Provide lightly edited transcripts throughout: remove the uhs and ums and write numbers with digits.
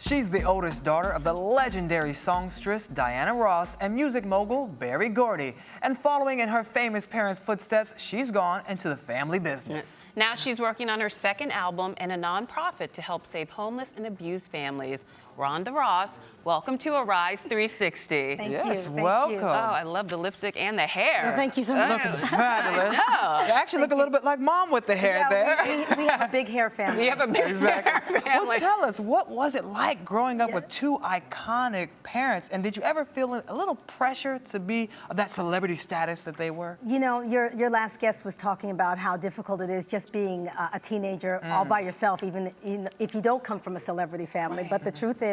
She's the oldest daughter of the legendary songstress Diana Ross and music mogul Berry Gordy. And following in her famous parents' footsteps, she's gone into the family business. Now she's working on her second album and a nonprofit to help save homeless and abused families. Rhonda Ross, welcome to Arise 360. Thank yes, you. welcome. Oh, I love the lipstick and the hair. Well, thank you so much. Looking fabulous. You actually look a little bit like Mom with the hair there. We have a big hair family. We have a big hair family. Well, tell us, what was it like growing up with two iconic parents? And did you ever feel a little pressure to be of that celebrity status that they were? You know, your last guest was talking about how difficult it is just being a teenager all by yourself, even if you don't come from a celebrity family. But the truth is,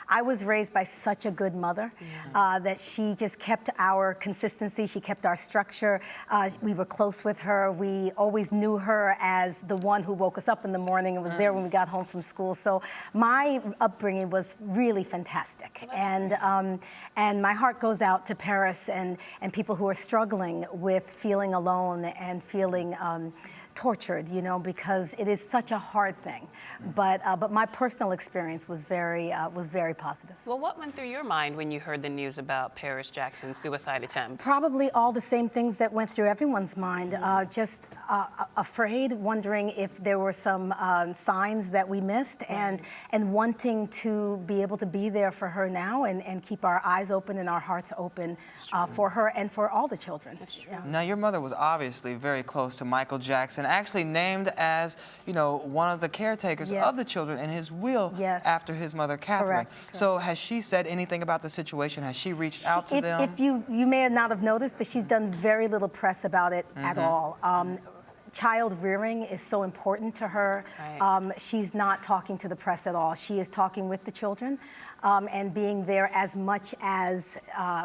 I was raised by such a good mother that she just kept our consistency. She kept our structure. We were close with her. We always knew her as the one who woke us up in the morning and was there when we got home from school. So my upbringing was really fantastic. And my heart goes out to Paris and people who are struggling with feeling alone and feeling tortured, you know, because it is such a hard thing. But my personal experience was very positive. Well, what went through your mind when you heard the news about Paris Jackson's suicide attempt? Probably all the same things that went through everyone's mind. Just afraid, wondering if there were some signs that we missed, and wanting to be able to be there for her now and keep our eyes open and our hearts open for her and for all the children. Yeah. Now, your mother was obviously very close to Michael Jackson, actually named as, you know, one of the caretakers of the children in his will after his mother, Catherine. Correct. So has she said anything about the situation? Has she reached out to them? If you may not have noticed, but she's done very little press about it at all. Child rearing is so important to her. Right. She's not talking to the press at all. She is talking with the children and being there as much as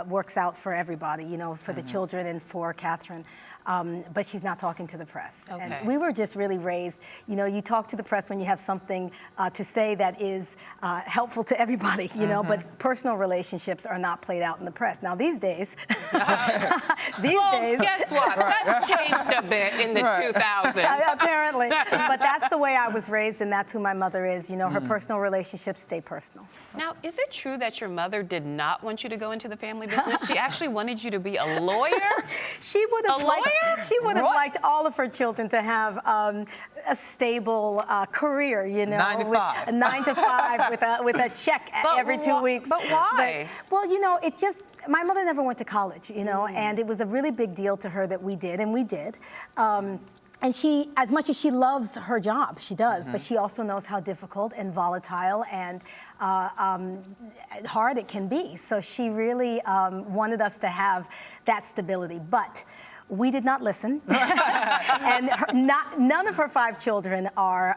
works out for everybody, you know, for the children and for Catherine. But she's not talking to the press. Okay. And we were just really raised, you know, you talk to the press when you have something to say that is helpful to everybody, you know, but personal relationships are not played out in the press. Now, these days, guess what? That's changed a bit in the 2000s. Apparently. But that's the way I was raised, and that's who my mother is. You know, her personal relationships stay personal. Now, is it true that your mother did not want you to go into the family business? She actually wanted you to be a lawyer? She would have liked all of her children to have a stable career, you know. 9 to 5. A 9 to 5 with a check every 2 weeks. But why? Well, you know, my mother never went to college, you know, and it was a really big deal to her that we did, and we did. And she, as much as she loves her job, she does, but she also knows how difficult and volatile and hard it can be. So she really wanted us to have that stability, but we did not listen. And none of her 5 children are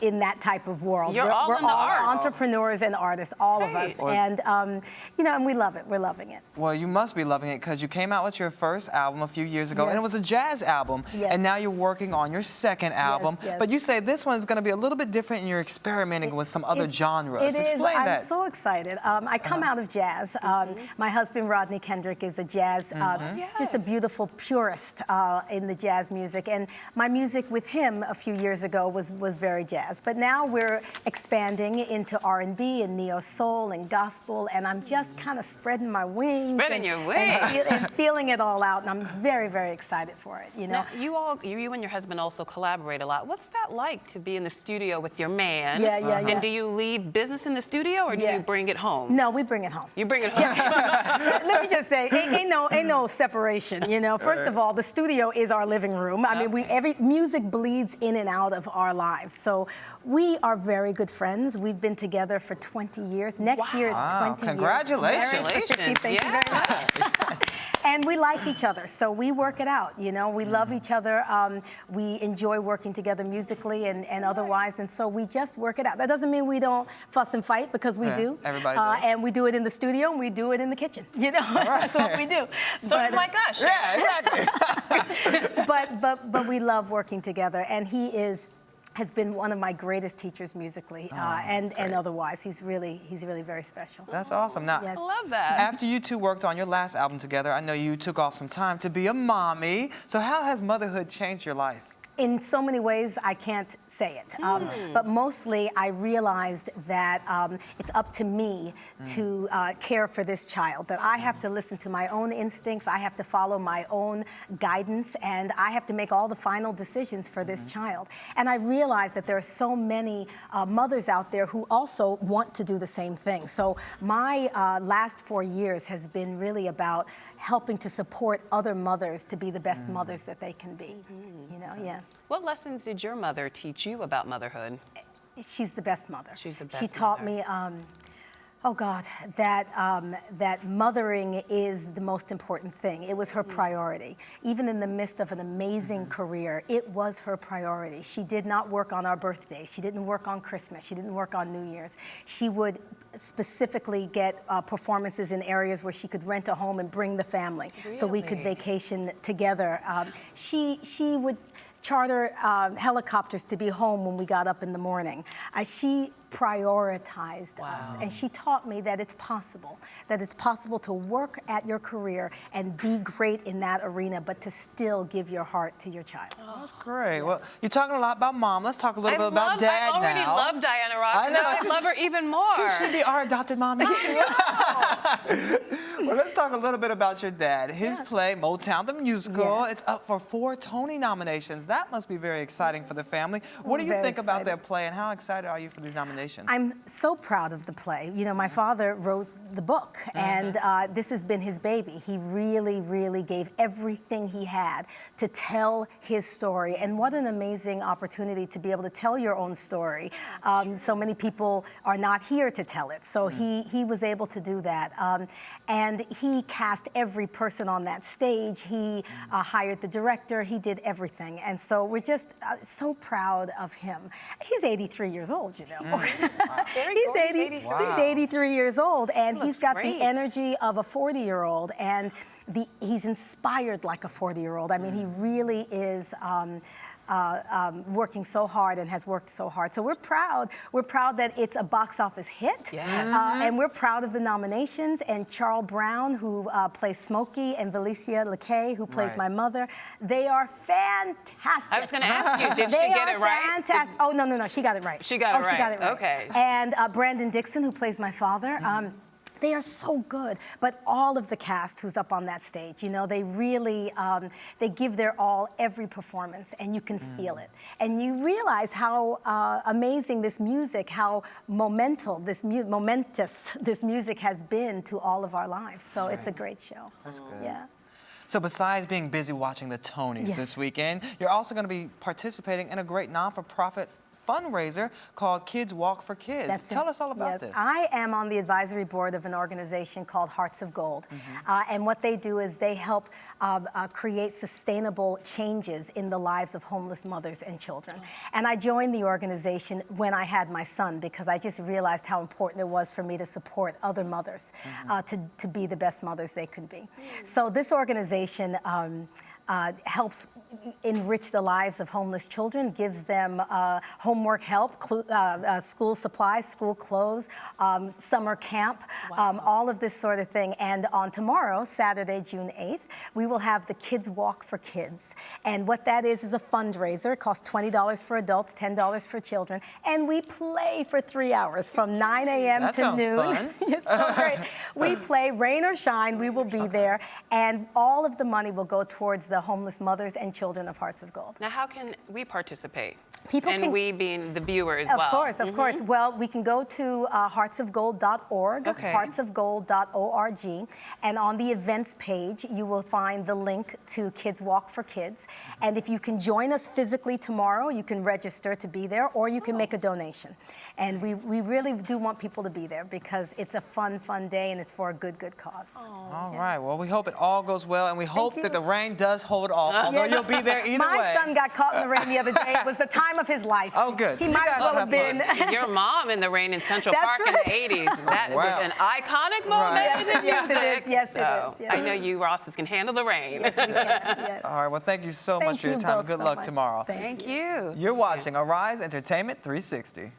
in that type of world. We're all in the arts. Entrepreneurs and artists, all of us. And, you know, and we love it. We're loving it. Well, you must be loving it because you came out with your first album a few years ago, and it was a jazz album. And now you're working on your second album. But you say this one is going to be a little bit different and you're experimenting with some other genres. Explain that. I'm so excited. I come out of jazz. My husband, Rodney Kendrick, is a jazz, just a beautiful purist in the jazz music. And my music with him a few years ago was very jazz. But now we're expanding into R&B and neo-soul and gospel, and I'm just kind of spreading my wings. Spreading your wings. And feeling it all out, and I'm very, very excited for it, you know. Now, you and your husband also collaborate a lot. What's that like to be in the studio with your man? Yeah. And do you leave business in the studio, or do you bring it home? No, we bring it home. You bring it home? Let me just say, ain't no separation, you know. First of all, the studio is our living room. I mean, every music bleeds in and out of our lives. So we are very good friends. We've been together for 20 years. Next year is 20 Congratulations. years. Thank you very much. And we like each other, so we work it out, you know. We love each other. We enjoy working together musically and otherwise, and so we just work it out. That doesn't mean we don't fuss and fight, because we do. Everybody does. And we do it in the studio, and we do it in the kitchen, you know. That's what we do. Sort of like us. Yeah, exactly. but we love working together, and he has been one of my greatest teachers musically and otherwise. He's really very special. That's awesome. Now, I love that. After you two worked on your last album together, I know you took off some time to be a mommy. So how has motherhood changed your life? In so many ways, I can't say it. But mostly, I realized that it's up to me to care for this child, that I have to listen to my own instincts, I have to follow my own guidance, and I have to make all the final decisions for this child. And I realized that there are so many mothers out there who also want to do the same thing. So my last 4 years has been really about helping to support other mothers to be the best mothers that they can be. You know, yes. What lessons did your mother teach you about motherhood? She's the best mother. She's the best She taught mother. me, oh God, that mothering is the most important thing. It was her priority. Even in the midst of an amazing career, it was her priority. She did not work on our birthdays. She didn't work on Christmas. She didn't work on New Year's. She would specifically get performances in areas where she could rent a home and bring the family so we could vacation together. She would charter helicopters to be home when we got up in the morning. She prioritized us, and she taught me that it's possible to work at your career and be great in that arena, but to still give your heart to your child. Oh, that's great. Well, you're talking a lot about mom. Let's talk a little bit about dad now. I already love Diana Ross. I know. I love her even more. She should be our adopted mom. Well, let's talk a little bit about your dad. His play, Motown the Musical, it's up for 4 Tony nominations. That must be very exciting for the family. What do you think about their play, and how excited are you for these nominations? I'm so proud of the play. You know, my father wrote the book, and this has been his baby. He really, really gave everything he had to tell his story, and what an amazing opportunity to be able to tell your own story. So many people are not here to tell it, so he was able to do that. And he cast every person on that stage. He hired the director. He did everything, and so we're just so proud of him. He's 83 years old, you know. He's 83 years old, and he's got the energy of a 40-year-old, and he's inspired like a 40-year-old. I mean, he really is working so hard and has worked so hard. So we're proud. We're proud that it's a box office hit. Yes. And we're proud of the nominations. And Charles Brown, who plays Smokey, and Valicia LeKay, who plays my mother, they are fantastic. I was going to ask you, did she get it right? Fantastic. Oh, no, she got it right. She got it right. She got it right. Okay. And Brandon Dixon, who plays my father, they are so good, but all of the cast who's up on that stage, you know, they really, they give their all every performance, and you can feel it. And you realize how amazing this music, how momentous this music has been to all of our lives. So it's a great show. That's good. Yeah. So besides being busy watching the Tonys this weekend, you're also going to be participating in a great non-for-profit fundraiser called Kids Walk for Kids. Tell us all about this. I am on the advisory board of an organization called Hearts of Gold. And what they do is they help create sustainable changes in the lives of homeless mothers and children. And I joined the organization when I had my son, because I just realized how important it was for me to support other mothers to be the best mothers they could be. So this organization helps enrich the lives of homeless children, gives them homework help, school supplies, school clothes, summer camp, all of this sort of thing. And on tomorrow, Saturday, June 8th, we will have the Kids Walk for Kids. And what that is a fundraiser. It costs $20 for adults, $10 for children. And we play for 3 hours from 9 a.m. to noon. Fun. It's so great. We play, rain or shine, we will be there. And all of the money will go towards the homeless mothers and children of Hearts of Gold. Now, how can we participate? People and we being the viewer as well. Of course. Well, we can go to heartsofgold.org, heartsofgold.org, and on the events page, you will find the link to Kids Walk for Kids. And if you can join us physically tomorrow, you can register to be there, or you can make a donation. And we really do want people to be there, because it's a fun day, and it's for a good cause. All right. Well, we hope it all goes well, and we hope that the rain does hold off, although you'll be there either way. My son got caught in the rain the other day. It was the time of his life. Oh, good. He might as well have been. Your mom in the rain in Central Park in the 80s. That was an iconic moment in the music. Yes, it is. I know you, Rosses, can handle the rain. Yes, we can. Yes. All right. Well, thank you so much for your time, and good luck tomorrow. Thank you. You're watching Arise Entertainment 360.